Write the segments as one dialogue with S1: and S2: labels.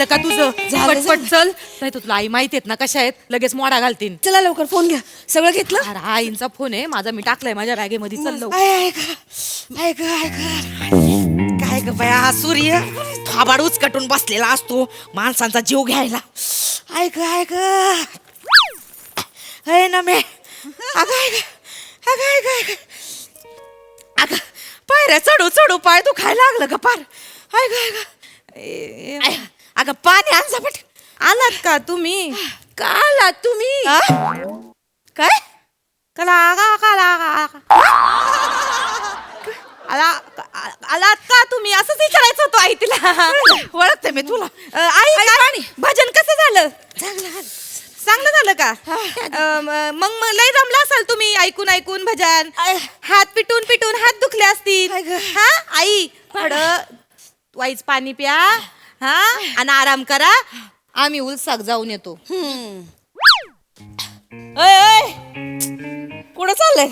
S1: झालं का तुझं?
S2: झालं.
S1: पटपट चल, नाही तर तुला आई माहिती आहेत ना कशा आहेत, लगेच मोडा घालतील.
S2: चला लवकर फोन घ्या. सगळं घेतलं?
S1: अरे आईंचा फोन आहे माझा, मी टाकलाय माझ्या बॅगेमध्ये. चल लवकर.
S3: काय ग बया, सूर्य थाबाड उचकटून बसलेला असतो माणसांचा जीव घ्यायला. ऐक ऐक हे ना मे अगं पायऱ्या चढू चढू पाय तू खायला लागलं का पार. अगं पाणी आण पट.
S1: आलात का तुम्ही?
S2: का आलात तुम्ही?
S3: काय
S1: आलात का तुम्ही असंच विचारायचं होतं आई तिला.
S3: ओळखते मी तुला.
S1: आई काय भजन कसं झालं? चांगलं झालं का? मग लय जमला असाल तुम्ही ऐकून ऐकून भजन. हात पिटून पिटून हात दुखले असतील. हा आई वाईच पाणी प्या हा आणि आराम करा. आम्ही उलसाक जाऊन येतो.
S3: कुठं चाललंय?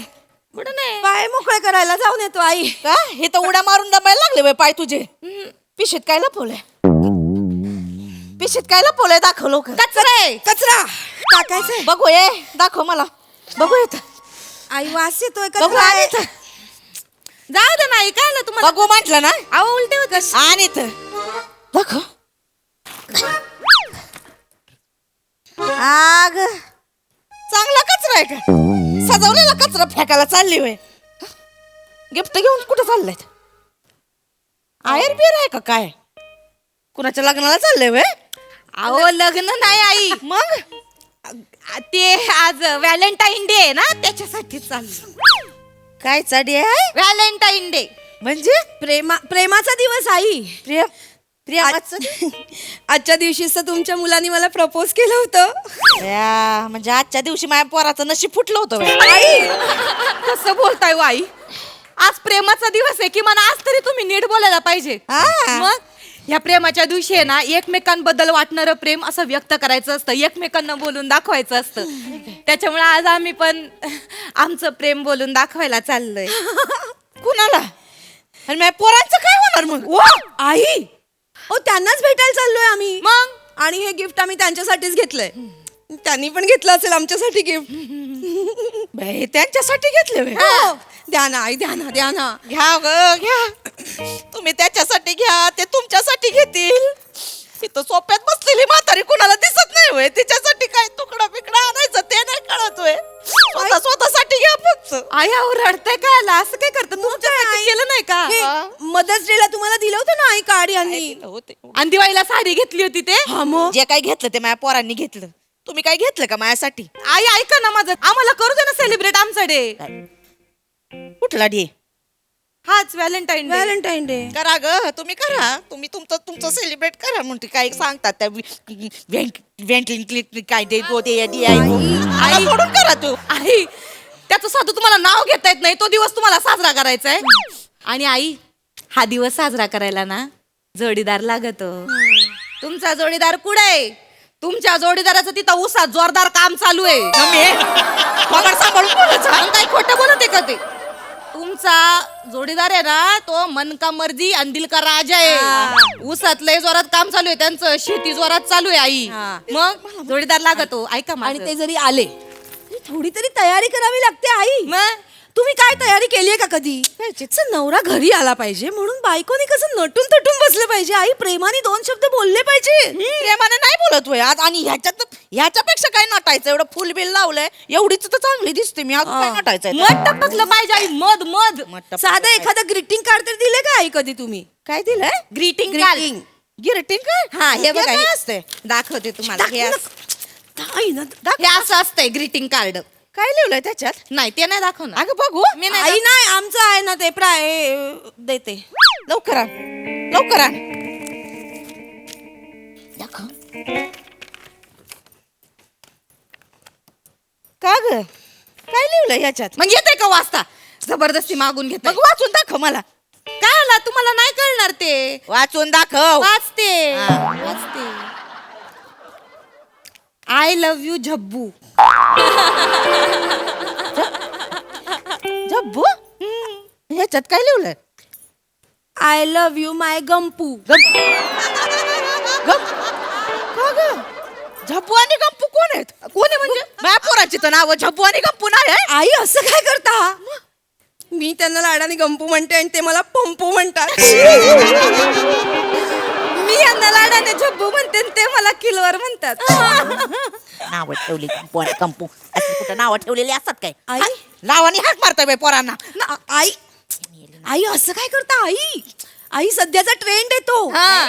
S1: कुठं नाही.
S2: पाय मोकळे करायला जाऊन येतो आई.
S3: का हे तर उड्या मारून दबायला लागले बाई पाय तुझे. पिशीत काय लपवलंय? पिशीत काय लपवलंय? दाखव लवकर.
S2: कचरा टाकायचंय.
S3: बघू ये, दाखव मला. बघू येत.
S2: आई वास येतोय.
S3: बघू
S2: कचरा
S3: आणि
S2: आहे.
S3: इथं.
S1: जाऊ दे नाही काय आलं तुम्हाला.
S3: बघू म्हटलं ना.
S1: अहो उलटे होत.
S3: आणि इथं दाखव. आग चांगला कचरा आहे का? सजवलेला कचरा फेकायला चालली होय. गिफ्ट घेऊन कुठं चाललंय? आयर बिर आहे का काय? कुणाच्या लग्नाला चाललंय व्हय?
S1: अहो लग्न नाही आई.
S3: मग
S1: ते आज व्हॅलेंटाईन डे आहे ना, त्याच्यासाठी चाललं.
S3: काय चाडी आहे?
S1: व्हॅलेंटाईन डे
S3: म्हणजे
S2: प्रेमाचा दिवस आई.
S3: प्रिया
S2: आजच्या दिवशीच तर तुमच्या मुलांनी मला प्रपोज केलं होतं.
S3: म्हणजे आजच्या दिवशी माझ्या पोराचं नशीब फुटलं होतं व्हय.
S1: आई कसं बोलताय हो आई? आज प्रेमाचा दिवस आहे, किमान आज तरी तुम्ही नीट बोलायला पाहिजे.
S3: हा.
S1: मग या प्रेमाच्या दिवशी आहे ना, एकमेकांबद्दल वाटणारं प्रेम असं व्यक्त करायचं असतं, एकमेकांना बोलून दाखवायचं असतं. त्याच्यामुळे आज आम्ही पण आमचं प्रेम बोलून दाखवायला चाललोय.
S3: कुणाला? आणि माझ्या पोरांचं काय होणार मग?
S2: आई त्यांनाच भेटायला चाललोय आम्ही.
S1: मग
S2: आणि हे गिफ्ट आम्ही त्यांच्यासाठीच घेतलंय. त्यांनी पण घेतलं असेल आमच्यासाठी गिफ्ट.
S3: बाई, त्यांच्यासाठी घेतले व्हय?
S2: हो. द्या ना आई, द्या ना, द्या ना.
S3: घ्या ग घ्या. तुम्ही त्याच्यासाठी घ्या, ते तुमच्यासाठी घेतील. तिथं सोप्यात बसलेली म्हातारी कुणाला दिसत नाही होय. तिच्यासाठी काय तुकडा बिकडा आणायचं ते नाही कळत होय. स्वतःसाठी घ्या फक्त.
S1: आई अहो रडताय काय? आला असं काय करतं? तुमच्यासाठी केलं नाही का?
S2: मदर्स डे ला तुम्हाला दिलं होतं ना आई कार्ड यांनी.
S1: आणि दिवाळीला साडी घेतली होती ते.
S2: हा मग
S3: जे काय घेतलं ते माझ्या पोरांनी घेतलं. तुम्ही काय घेतलं का माझ्यासाठी?
S1: आई ऐका ना माझं, आम्हाला करू दे ना सेलिब्रेट आमचा डे.
S3: कुठला डे?
S1: हाच व्हॅलेंटाईन डे.
S2: Valentine day.
S3: करा ग, तुम्ही करा. तुम्ही तुमचं सेलिब्रेट करा. म्हणते काय सांगतात त्या काय डे गो दे आई सोडून करा तू.
S1: आई त्याचं साधू तुम्हाला नाव घेता येत नाही, तो दिवस तुम्हाला साजरा करायचा आहे. आणि आई हा दिवस साजरा करायला ना जोडीदार लागतो. तुमचा जोडीदार कुठे आहे? तुमच्या जोडीदाराचं तिथं उसात जोरदार काम चालू आहे.
S3: सांभाळून बोलायचं.
S1: आणि काय खोटं बोलत आहे का ते? तुमचा जोडीदार आहे ना, तो मन का मर्जी आणि दिल का राजा आहे. उसात लय जोरात काम चालू आहे त्यांचं, शेती जोरात चालू आहे आई. मग जोडीदार लागतो. ऐका
S2: आणि
S1: माझं.
S2: ते जरी आले थोडी तरी तयारी करावी लागते आई.
S1: मग
S2: तुम्ही काय तयारी केलीये का कधी? नवरा घरी आला पाहिजे म्हणून बायकोनी कसं नटून तटून बसलं पाहिजे. आई प्रेमाने 2 शब्द बोलले पाहिजे.
S3: प्रेमाने नाही बोलत होय आज. आणि ह्याच्यापेक्षा काय नटायचं? एवढं फुल बिल लावलंय, एवढीच तर चांगली दिसते मी. आज काय नटायचंय?
S1: मध टपकलं पाहिजे आई. मध मध
S2: साधं एखादं ग्रीटिंग कार्ड तरी दिले का आई कधी तुम्ही?
S3: काय दिलंय?
S1: Greeting
S2: greeting.
S3: गिरटिंग काय?
S1: हा हे बघा
S3: काय
S1: हे
S3: असते?
S1: दाखवते तुम्हाला. हे
S2: आई ना
S1: असं असतंय ग्रीटिंग कार्ड.
S3: काय लिहिलंय त्याच्यात?
S1: नाही ते नाही दाखवणार.
S3: अगं बघू.
S1: मी नाही
S2: आई नाही आमचं आहे ना ते देते.
S3: लवकर आण, लवकर आण. का ग? काय लिहिलंय ह्याच्यात?
S1: मग येते का वाचता? जबरदस्ती मागून घेत.
S3: मग वाचून दाखव मला.
S1: काय आला तुम्हाला नाही कळणार ते.
S3: वाचून दाखव.
S1: वाचते
S3: हा.
S1: वाचते. I love you Jhabbu.
S3: Jabbu? ह्याच्यात काय लिहिलंय?
S2: I love you my Gampu.
S3: गप झब्बू आणि गप्पू कोण आहेत?
S1: कोण आहे म्हणजे?
S3: माझ्या पोराची तर नाव झब्बू आणि गप्पू नाही आहे.
S2: आई असं काय करता? मी त्यांना लाडाने गंपू म्हणते आणि ते मला पंपू म्हणतात.
S1: मी यांना लाडाने झब्बू म्हणते आणि ते मला किलवर म्हणतात.
S3: नाव ठेवली गप्पू आणि गप्पू असं कुठं नाव ठेवलेली असतात काय?
S2: आई?
S3: लावानी हाक मारताय बाई पोरांना.
S2: आई आई असं काय करता आई? आई सध्याचा ट्रेंड आहे तो.
S1: हा.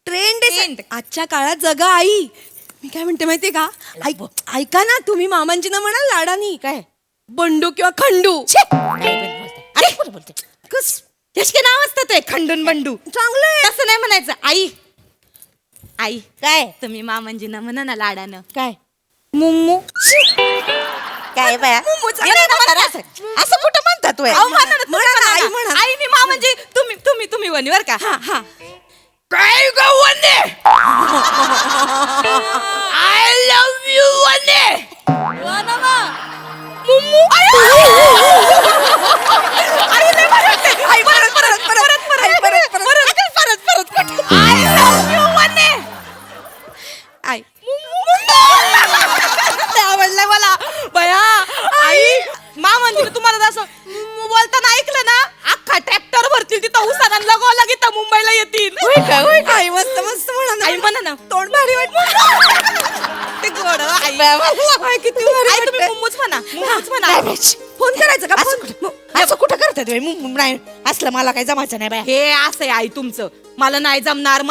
S2: ट्रेंड आहे.
S1: Trend.
S2: आजच्या काळात जगा आई. मी काय म्हणते माहितीये का? ऐका ना, तुम्ही मामांजीना म्हणाल लाडानी
S3: काय?
S2: बंडू किंवा खंडू.
S3: अरे कोण बोलते?
S2: कस
S1: त्याचे नाव असतं ते खंडून बंडू.
S2: चांगलंय.
S1: तसं नाही म्हणायचं. आई आई
S3: काय
S1: तुम्ही मामांजीना म्हणा ना लाडानं.
S3: काय
S1: मुम्मू.
S3: काय बाया?
S2: मुम्मूचं
S3: मी नाही म्हणणार असं. असं कुठं म्हणतात वय?
S1: अहो, म्हणा ना, तुम्ही
S2: म्हणा ना,
S1: म्हणा
S2: आई
S1: ना.
S2: म्हणा.
S1: आई मी मामांजी तुम्ही वनी बर का.
S2: हा हा.
S3: काय ग वने? आय लव्ह यू वने.
S1: मुम्मू.
S2: आई परत
S1: आय लव्ह यू वने.
S2: आई
S1: आवडलं मला बया. आई मामांजी तुम्हाला असं बोलताना ऐकलं ना, अख्खा ट्रॅक्टर भरतील तिथं उसाना लगावं लागेल मुंबईला येतील.
S2: आई मस्त मस्त म्हणा ना.
S1: आई म्हणा ना.
S2: तोंड भारी वाटत.
S1: ते गोड आई.
S2: आई किती भारी
S1: आई तुम्ही
S2: वाटतंय.
S1: मुम्मूच म्हणा. मुम्मूच म्हणा.
S2: फोन करायचा का? फोन
S3: असं कुठं करतात वय? नाही असलं मला काही जमायचं नाही बाया.
S1: हे असं आहे आई तुमचं. मला नाही जमणार.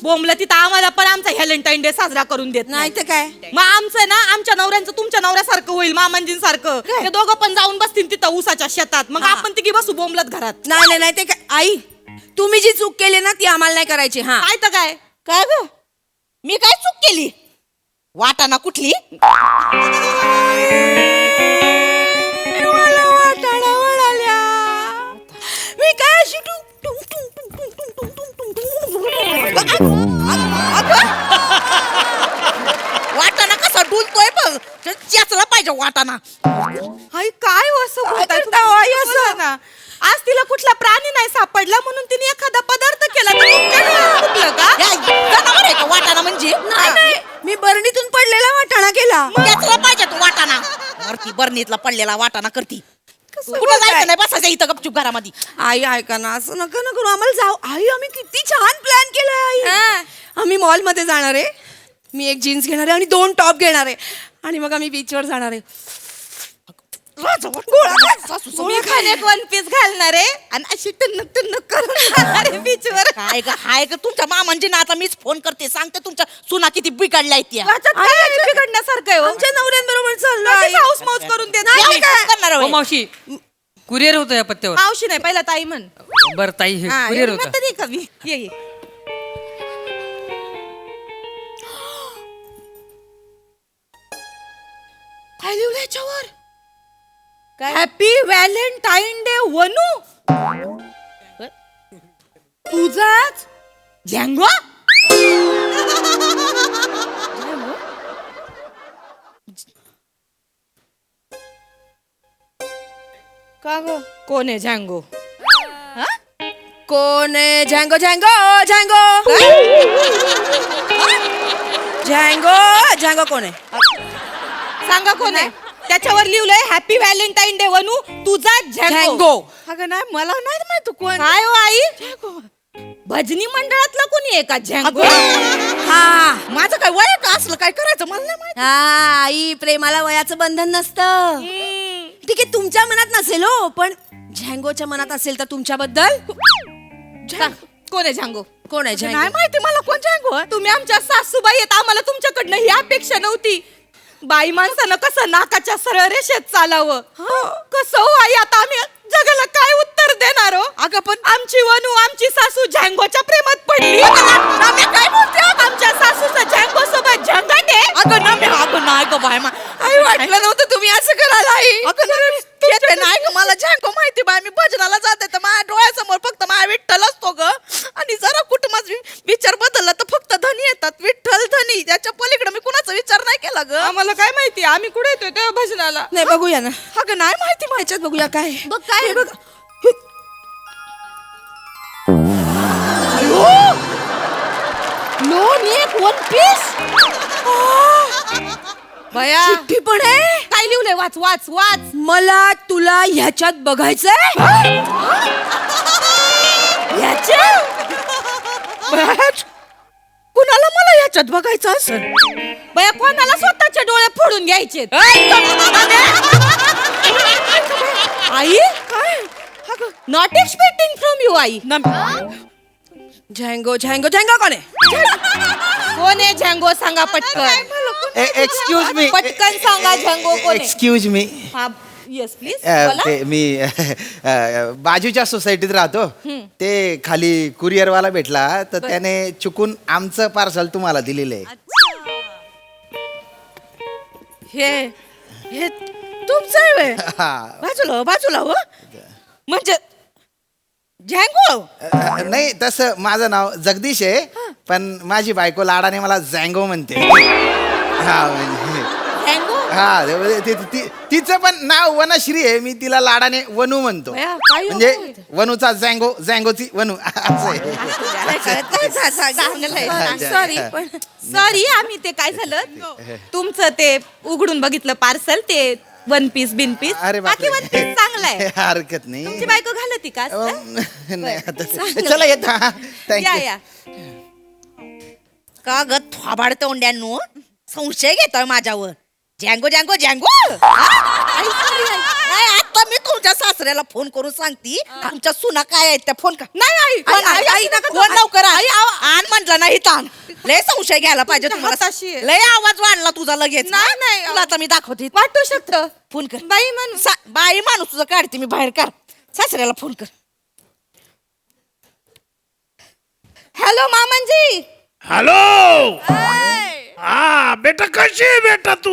S1: बोंबलं तिथं आम्हाला पण आमचा व्हॅलेंटाईन डे साजरा करून देत
S2: नाही तर काय.
S1: मग आमचं ना आमच्या नवऱ्यांचं तुमच्या नवऱ्यासारखं होईल, मामांजींसारखं. ते दोघं पण जाऊन बसतील तिथं उसाच्या शेतात. मग
S2: हा.
S1: आपण तिघी बसू बोंबलत घरात.
S2: नाही ते काय. आई तुम्ही जी चूक केली ना ती आम्हाला नाही करायची. हा
S1: काय तर काय.
S3: काय ग? मी काय चूक केली? वाटाणा कुठली?
S2: मला वाटाणा वळाल्या. मी काय अशी टुंग टुंग टुंग टुंग टुंग टुंग टुंग टुंग टुंग.
S3: वाटाणा कसा डुलतोय बघ. चेचला पाहिजे वाटाणा.
S1: आई काय हो असं
S2: काय
S1: बोलताय
S2: करता
S1: तुम्ही?
S2: हो आई असं?
S1: बोला ना. आज तिला कुठला प्राणी नाही सापडला म्हणून तिने एखादा पदार्थ केला तर तुमच्या डोळ्यात फुटलं का?
S3: या, जनावर आहे का वाटाणा म्हणजे?
S2: नाही मी बरणीतून पडलेला वाटाणा केला.
S3: चेचला पाहिजे तो वाटाणा. वरती बरणीतला पडलेला वाटाणा करती. कुठं
S2: बोलताय?
S3: जायचं नाही, बसायचं इथं गपचूप घरामध्ये.
S2: आई ऐका ना, असं नका ना करू. आम्हाला जाऊ. आई आम्ही किती छान प्लॅन केलाय आई.
S1: हा.
S2: आम्ही मॉल मध्ये जाणार आहे. मी एक जीन्स घेणार आहे आणि 2 टॉप घेणार आहे आणि मग आम्ही बीचवर जाणार आहे.
S1: मी खाण्यात वन पीस घालणार आहे आणि अशी टुन्नक करून जाणार आहे बीचवर.
S3: काय ग हाय ग तुमच्या मामांजी ना आता मीच फोन करते, सांगते तुमच्या सुना किती बिघडल्या त्या.
S1: वाचत काय बिघडण्यासारखं आहे हो?
S2: आमच्या नवऱ्यांबरोबर चाललो
S1: लगेच हाऊस मौज करून देत
S3: नाही,
S1: नाही.
S3: काय करणार
S4: हो
S3: होय?
S4: मावशी, कुरिअर होतं या पत्त्यावर.
S1: मावशी नाही, पहिला ताई म्हण.
S4: बरं ताई, हे
S1: हा,
S4: कुरिअर
S1: एवढं
S4: होतं.
S1: म्हणतं नाही का मी? ये.
S2: काय लिहिलं याच्यावर?
S1: Happy Valentine day Vanu. तुझाच झँगो. का ग? कोण आहे झँगो?
S2: कोण आहे? झँगो झँगो झँगो झँगो कोण आहे?
S1: सांगा कोण आहे? त्याच्यावर लिहिलंय हॅपी व्हॅलेंटाईन डे वनू तुझा झँगो.
S2: झँगो.
S3: अगं नाही मला नाही माहित कोण.
S1: काय हो आई? भजनी मंडळातला कोणी आहे का झँगो?
S2: हा
S3: माझं काय वय का असलं काय करायचं मला नाही माहित.
S2: हा आई, प्रेमाला वयाचं बंधन नसतं. ठीक आहे, तुमच्या मनात नसेल हो, पण झँगोच्या मनात असेल तर तुमच्याबद्दल.
S1: कोण आहे झँगो?
S2: कोण आहे
S3: नाही
S2: झँगो?
S3: माहिती मला कोण झँगो.
S1: तुम्ही आमच्या सासूबाई आहेत, आम्हाला तुमच्याकडनं ही अपेक्षा नव्हती. बाई माणसानं कसं नाकाच्या सरळ रेषेत चालावं, कसं हो आई? आता आम्ही जगाला काय उत्तर देणार हो?
S3: अगं पण
S1: आमची वनू, आमची सासू झँगोच्या प्रेमात पडली.
S3: नाम्या काय बोलते?
S1: आमच्या सासूचं झँगो सोबत झंगाट आहे.
S3: अगं नाम्या, अगं नाही ग बाय
S2: आई वाटलं नव्हतं तुम्ही असं कराल आई.
S3: अगं नाही, नाही ग मला झँगो माहिती बाय. मी भजनाला जाते तर माझ्या डोळ्यासमोर फक्त माझा विठ्ठल असतो ग. आणि जरा कुठं माझा विचार बदलला तर फक्त धनी येतात. विठ्ठल धनी, त्याच्या पलीकडे मी कुणाचा विचार नाही केला ग.
S1: आम्हाला काय माहिती, आम्ही कुठे येतोय तेव्हा भजनाला.
S2: नाही बघूया ना,
S3: अगं नाही माहिती मला.
S2: ह्याच्यात बघूया काय.
S1: बघ काय
S2: हे बघ.
S1: नो
S2: दोन एक वन पीस.
S1: बया
S2: चिठ्ठी पण आहे.
S1: काय लिहिलंय? वाच वाच वाच.
S2: मला तुला ह्याच्यात बघायचंय. ह्याच्यात कुणाला मला ह्याच्यात बघायचं असेल?
S1: बया कोणाला स्वतःचे डोळे फोडून घ्यायचे? आई नॉट एक्सपेक्टिंग फ्रॉम यू आई.
S2: झँगो झँगो झँगो कोण आहे?
S1: कोण आहे झँगो? सांगा पटकन.
S5: एक्सक्यूज मी
S1: पटकन सांगा झँगो कोण आहे?
S5: एक्सक्यूज मी
S1: हा येस प्लीज बोला.
S5: मी बाजूच्या सोसायटीत राहतो. ते खाली कुरिअरवाला भेटला तर त्याने चुकून आमचं पार्सल तुम्हाला दिलेलं आहे.
S2: हे हे तुमचं आहे व्हय?
S5: हा.
S2: बाजूला बाजूला हो. म्हणजे झँगो.
S5: नाही तसं माझं नाव जगदीश आहे पण माझी बायको लाडाने मला झँगो म्हणते. हा म्हणजे
S1: झँगो
S5: हा तिचं पण नाव वनश्री आहे. मी तिला लाडाने वनू म्हणतो.
S1: बया, काय
S5: म्हणजे
S1: होतंय?
S5: वनूचा झँगो झँगोची वनू असं आहे.
S1: सॉरी पण सॉरी आम्ही ते काय झालं तुमचं ते उघडून बघितलं पार्सल ते वन पीस बिन पीस.
S5: अरे
S1: बाकी वन पीस चांगलाय.
S5: हरकत
S1: तुमची
S5: नाही.
S1: बायको घालती का असं?
S5: नाही, आता- चला येत
S1: या
S5: थँक्यू.
S1: या
S2: का ग थोबाड तोंड्यांनो संशय घेतोय माझ्यावर. झँगो झँगो झँगो. नाही आता मी तुमच्या सासऱ्याला फोन करून सांगती तुमच्या सुना काय आहेत त्या फोन का. नाही आई फोन लवकर आण म्हटलं नाही ताण. लय संशय घ्यायला पाहिजे तुम्हाला.
S1: हाताशी आहे.
S2: लय आवाज वाढला तुझा लगेच.
S1: नाही, नाही.
S2: तुला आता मी दाखवते.
S1: वाटू शकतं.
S2: फोन कर.
S1: बाई म्हणून
S2: बाई माणूस तुझा काढते मी बाहेर. कर सासऱ्याला फोन कर.
S1: हॅलो मामांजी.
S6: हॅलो. हा बेटा कशी आहे बेटा तू?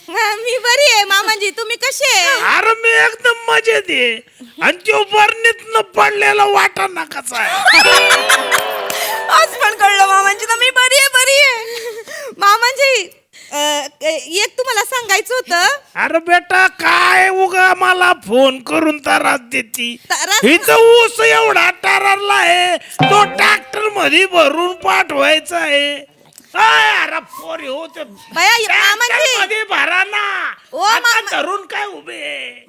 S1: मी बरी आहे मामांजी. तुम्ही कसे आहे?
S6: अरे मी एकदम मजेत आहे. आणि तो बर्नीतनं पडलेला वाटा ना कसा आहे?
S1: आज पण कळलं मामांजी तर मी बरी आहे. मामांजी एक तुम्हाला सांगायचं होतं.
S6: अरे बेटा काय उगा मला फोन करून त्रास देती.
S1: त्रास?
S6: इथं ऊस एवढा टररला आहे तो ट्रॅक्टर मध्ये भरून पाठवायचा आहे. अरे पोरी होते
S1: बया, मामांजी.
S6: मध्ये भरा ना.
S1: ओ,
S6: आता
S1: मामा.
S6: धरून काय उभे.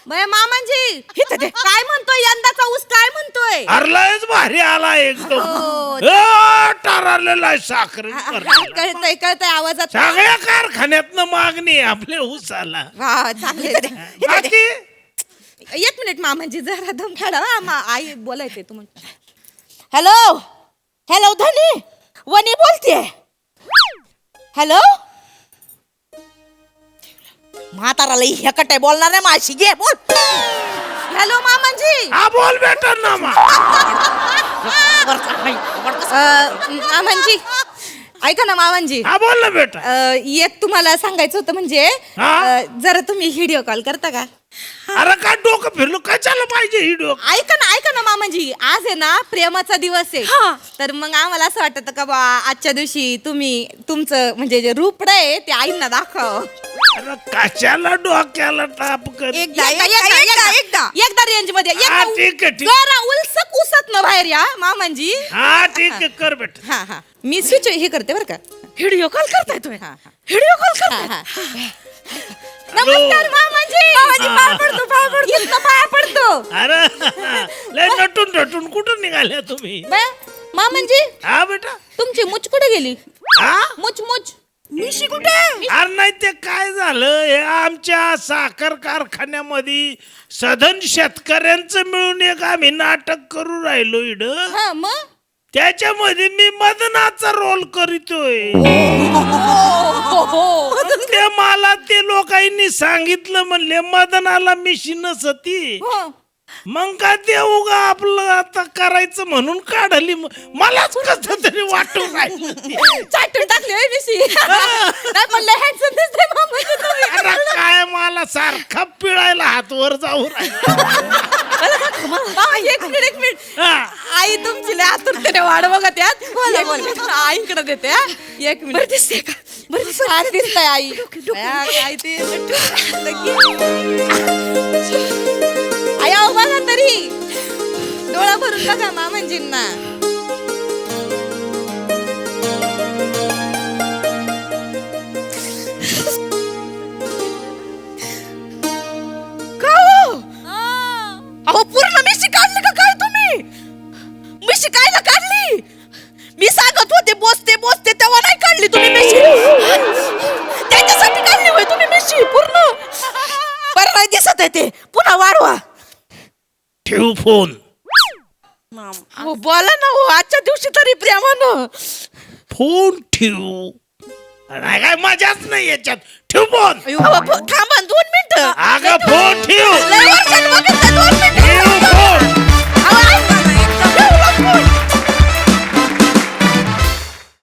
S1: बया मामांजी काय म्हणतोय यंदाचा ऊस काय म्हणतोय?
S6: अरलायच भारी आला एकदम.
S1: हो.
S6: टररलेला आहे साखर.
S1: कळतंय कळतंय आवाजात.
S6: सगळ्या कारखान्यातनं मागणी आहे आपल्या ऊसाला.
S1: हा चांगले.
S6: बाकी
S1: एक मिनिट मामांजी जरा दम काढा. आई बोलायचंय तुम्हाला.
S2: हॅलो हॅलो धनी वनी बोलते. हॅलो म्हाताराला ह्याकट आहे बोलणार नाही माझी. घे बोल.
S1: हॅलो मामांजी.
S6: हा बोल बेटा ना मा.
S1: मामांजी ऐका ना मामांजी.
S6: हा बोल ना बेटा.
S1: एक तुम्हाला सांगायचं होतं म्हणजे
S6: हा?
S1: जरा तुम्ही व्हिडिओ कॉल करता का?
S6: अरे काय डोकं फिरलो कशाला पाहिजे ही डोकं.
S1: ऐका ना मामांजी आज आहे ना प्रेमाचा दिवस आहे. तर मग आम्हाला असं वाटत का बा आजच्या दिवशी तुम्ही तुमचं म्हणजे जे रूप आहे ते आईंना दाखव.
S6: अरे कशाला डोक्याला ताप कर.
S1: एकदा रेंज मध्ये
S6: हा, ठीक आहे, ठीक.
S1: जरा उलसक उसत न बाहेर या मामांजी.
S6: हा ठीक आहे कर बेटा.
S1: हा मी स्विच हे करते बरं का.
S2: व्हिडिओ कॉल करताय तुम्ही.
S1: व्हिडिओ कॉल करताय. नमस्कार मामांजी. पाय पडतो इथनं पाय पडतो.
S6: अरे लय नटून कुठं निघाल्या तुम्ही?
S1: मामांजी
S6: हा बेटा.
S1: तुमची मुच कुठे गेली?
S6: हा
S1: मुच
S2: मिशी कुठे?
S6: अरे नाही ते काय झालं हे आमच्या साखर कारखान्यामध्ये सधन शेतकऱ्यांचं मिळून एक आम्ही नाटक करू राहिलो इड.
S1: हा मग
S6: त्याच्यामध्ये मी मदनाचा रोल करीतोय. ते मला ते लोकांनी सांगितलं म्हणले मदनाला मिशी नसती. मग का ते उगा आपलं आता करायचं म्हणून काढली. मलाच कसं तरी वाटून राहिलं ते.
S1: चाटून टाकली होय मिशी. नाही पण लय handsome दिसते मामांजी तुम्ही.
S6: अरे काय मला सारखा पिळायला हातवर जाऊ राहिला.
S1: एक मिनिट
S6: हा.
S1: आई तुमची लय आतुरतेने वाट बघत यात. आईकडे देते हा. एक मिनिट दिसते का? बरं दिसतंय आई. काय ते आई अहो बघा तरी डोळा भरून बघा मामांजींना.
S2: ते पुन्हा वाढवा.
S6: ठेव फोन.
S3: अहो, बोला ना हो आजच्या दिवशी तरी प्रेमानं.
S6: फोन ठेव. नाही काय मजाच नाही याच्यात. ठेव फोन.
S3: अहो, थांबा 2 मिनिटं.
S6: अगं फोन ठेव.
S3: लय वर्षांनी बघितलं, 2 मिनिटं.
S6: ठेव